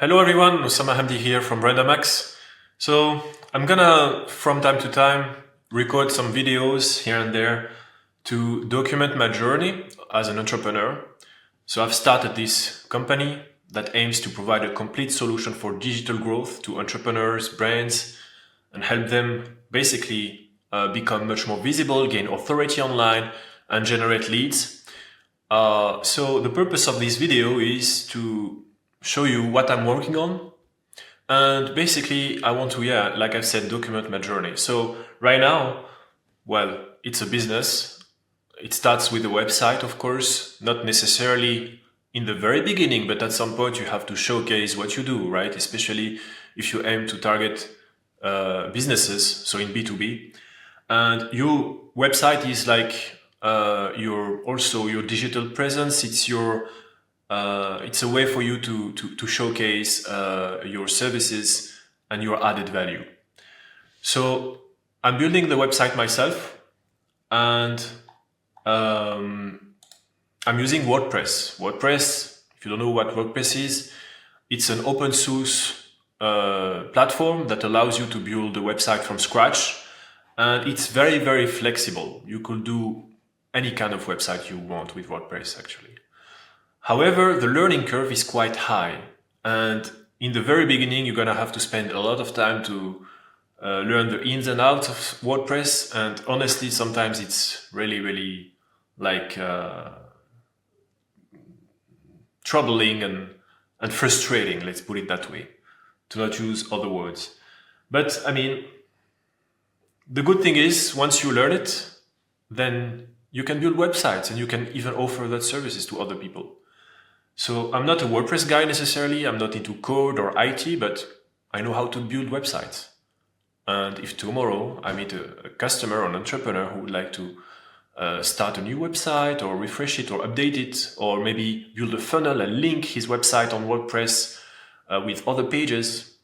Hello everyone, ohamdi here from Brandamax. So I'm gonna, from time to time, record some videos here and there to document my journey as an entrepreneur. So I've started this company that aims to provide a complete solution for digital growth to entrepreneurs, brands, and help them basically become much more visible, gain authority online, and generate leads. So the purpose of this video is to show you what I'm working on. And basically, I want to, like I said, document my journey. So right now, well, it's a business. It starts with a website, of course, not necessarily in the very beginning, but at some point you have to showcase what you do, right? Especially if you aim to target businesses, so in B2B. And your website is like your digital presence. It's a way for you to showcase your services and your added value. So I'm building the website myself, and I'm using WordPress. WordPress, if you don't know what WordPress is, it's an open source platform that allows you to build a website from scratch. And it's very, very flexible. You could do any kind of website you want with WordPress, actually. However, the learning curve is quite high. And in the very beginning, you're going to have to spend a lot of time to learn the ins and outs of WordPress. And honestly, sometimes it's really, really like troubling and frustrating, let's put it that way, to not use other words. But I mean, the good thing is, once you learn it, then you can build websites and you can even offer that services to other people. So I'm not a WordPress guy necessarily. I'm not into code or IT, but I know how to build websites. And if tomorrow I meet a customer or an entrepreneur who would like to start a new website or refresh it or update it, or maybe build a funnel and link his website on WordPress with other pages,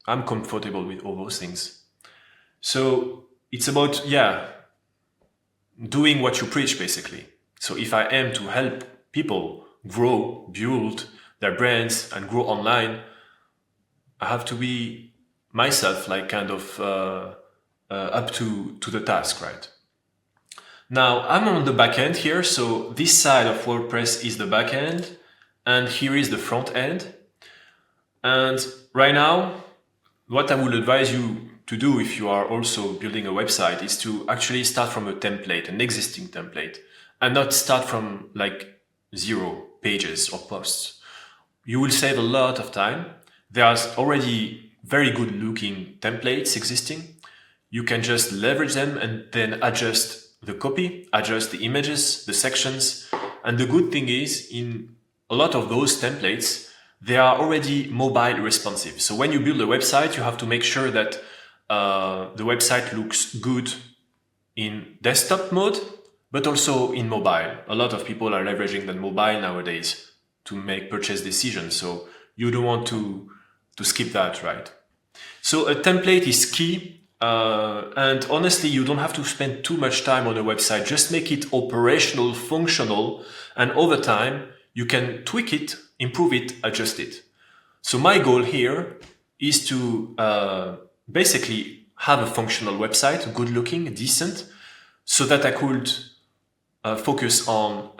I'm comfortable with all those things. So it's about, doing what you preach, basically. So if I aim to help people grow, build their brands and grow online, I have to be myself like kind of up to the task, right? Now I'm on the back end here. So this side of WordPress is the back end and here is the front end. And right now, what I would advise you to do if you are also building a website is to actually start from a template, an existing template, and not start from like 0 pages or posts. You will save a lot of time. There's already very good looking templates existing. You can just leverage them and then adjust the copy, adjust the images, the sections. And the good thing is, in a lot of those templates, they are already mobile responsive. So when you build a website, you have to make sure that the website looks good in desktop mode, but also in mobile. A lot of people are leveraging the mobile nowadays to make purchase decisions. So you don't want to skip that, right? So a template is key. And honestly, you don't have to spend too much time on a website. Just make it operational, functional, and over time, you can tweak it, improve it, adjust it. So my goal here is to basically have a functional website, good looking, decent, so that I could focus on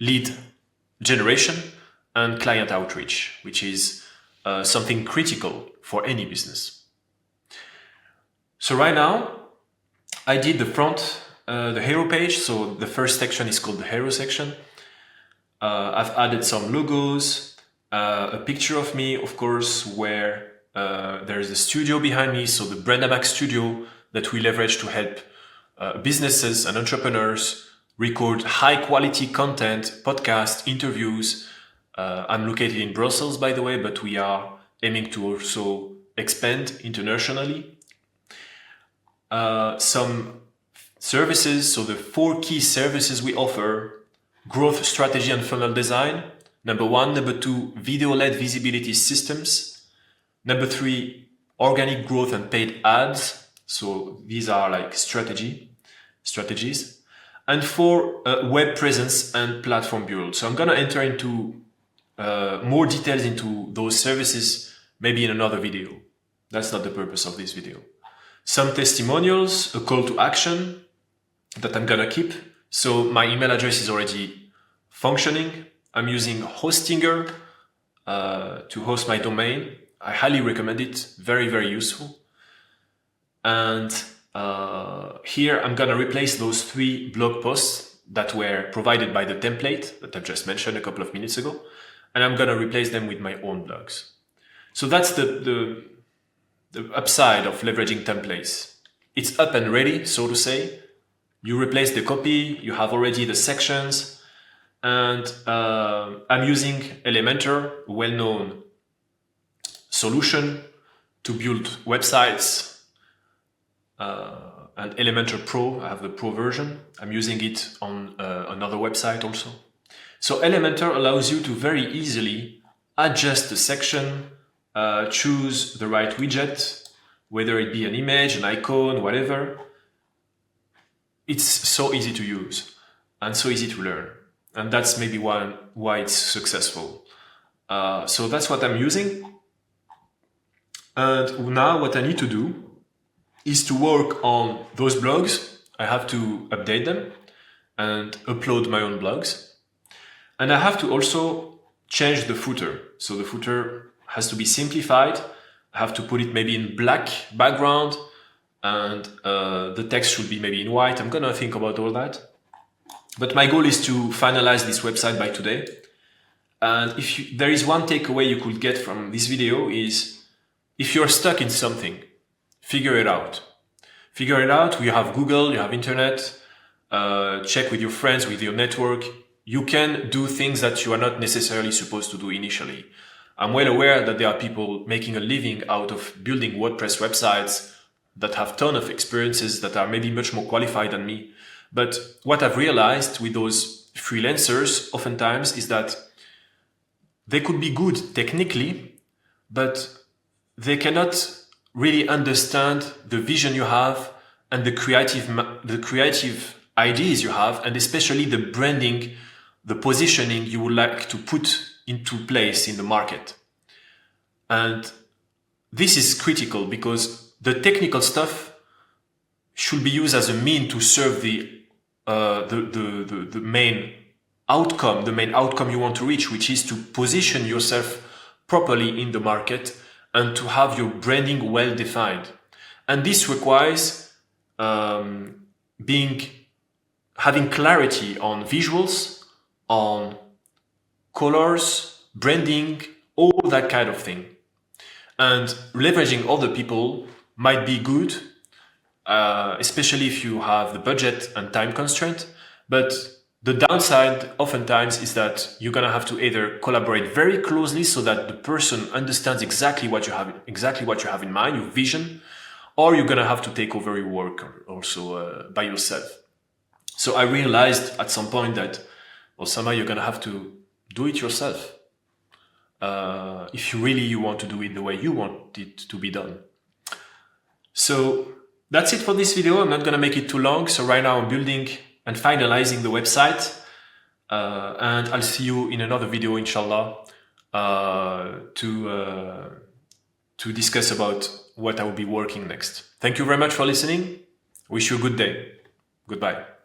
lead generation and client outreach, which is something critical for any business. So right now, I did the front, the hero page. So the first section is called the hero section. I've added some logos, a picture of me, of course, where there's a studio behind me. So the Brandamax studio that we leverage to help businesses and entrepreneurs record high quality content, podcast, interviews. I'm located in Brussels, by the way, but we are aiming to also expand internationally. Some services, so the 4 key services we offer: growth strategy and funnel design, number 1. Number 2, video-led visibility systems. Number 3, organic growth and paid ads. So these are like strategies. And 4, web presence and platform build. So I'm going to enter into more details into those services, maybe in another video. That's not the purpose of this video. Some testimonials, a call to action that I'm gonna keep. So my email address is already functioning. I'm using Hostinger to host my domain. I highly recommend it. Very, very useful. And here I'm gonna replace those 3 blog posts that were provided by the template that I've just mentioned a couple of minutes ago. And I'm gonna replace them with my own blogs. So that's the upside of leveraging templates. It's up and ready, so to say. You replace the copy, you have already the sections, and I'm using Elementor, a well-known solution to build websites, and Elementor Pro, I have the Pro version. I'm using it on another website also. So Elementor allows you to very easily adjust the section, choose the right widget, whether it be an image, an icon, whatever. It's so easy to use and so easy to learn. And that's maybe why it's successful. So that's what I'm using. And now what I need to do is to work on those blogs. I have to update them and upload my own blogs. And I have to also change the footer. So the footer has to be simplified. I have to put it maybe in black background, and the text should be maybe in white. I'm gonna think about all that. But my goal is to finalize this website by today. And if there is one takeaway you could get from this video is, if you're stuck in something, figure it out. Figure it out. You have Google, you have internet, check with your friends, with your network. You can do things that you are not necessarily supposed to do initially. I'm well aware that there are people making a living out of building WordPress websites that have a ton of experiences, that are maybe much more qualified than me. But what I've realized with those freelancers oftentimes is that they could be good technically, but they cannot really understand the vision you have and the creative ideas you have, and especially the branding, the positioning you would like to put into place in the market. And this is critical because the technical stuff should be used as a mean to serve the main outcome you want to reach, which is to position yourself properly in the market and to have your branding well defined. And this requires having clarity on visuals, on colors, branding, all that kind of thing. And leveraging other people might be good, especially if you have the budget and time constraint. But the downside oftentimes is that you're gonna have to either collaborate very closely so that the person understands exactly what you have in mind, your vision, or you're gonna have to take over your work also by yourself. So I realized at some point that, well, somehow you're gonna have to do it yourself if you want to do it the way you want it to be done. So that's it for this video. I'm not gonna make it too long. So right now I'm building and finalizing the website, and I'll see you in another video, inshallah, to discuss about what I will be working next. Thank you very much for listening. Wish you a good day. Goodbye.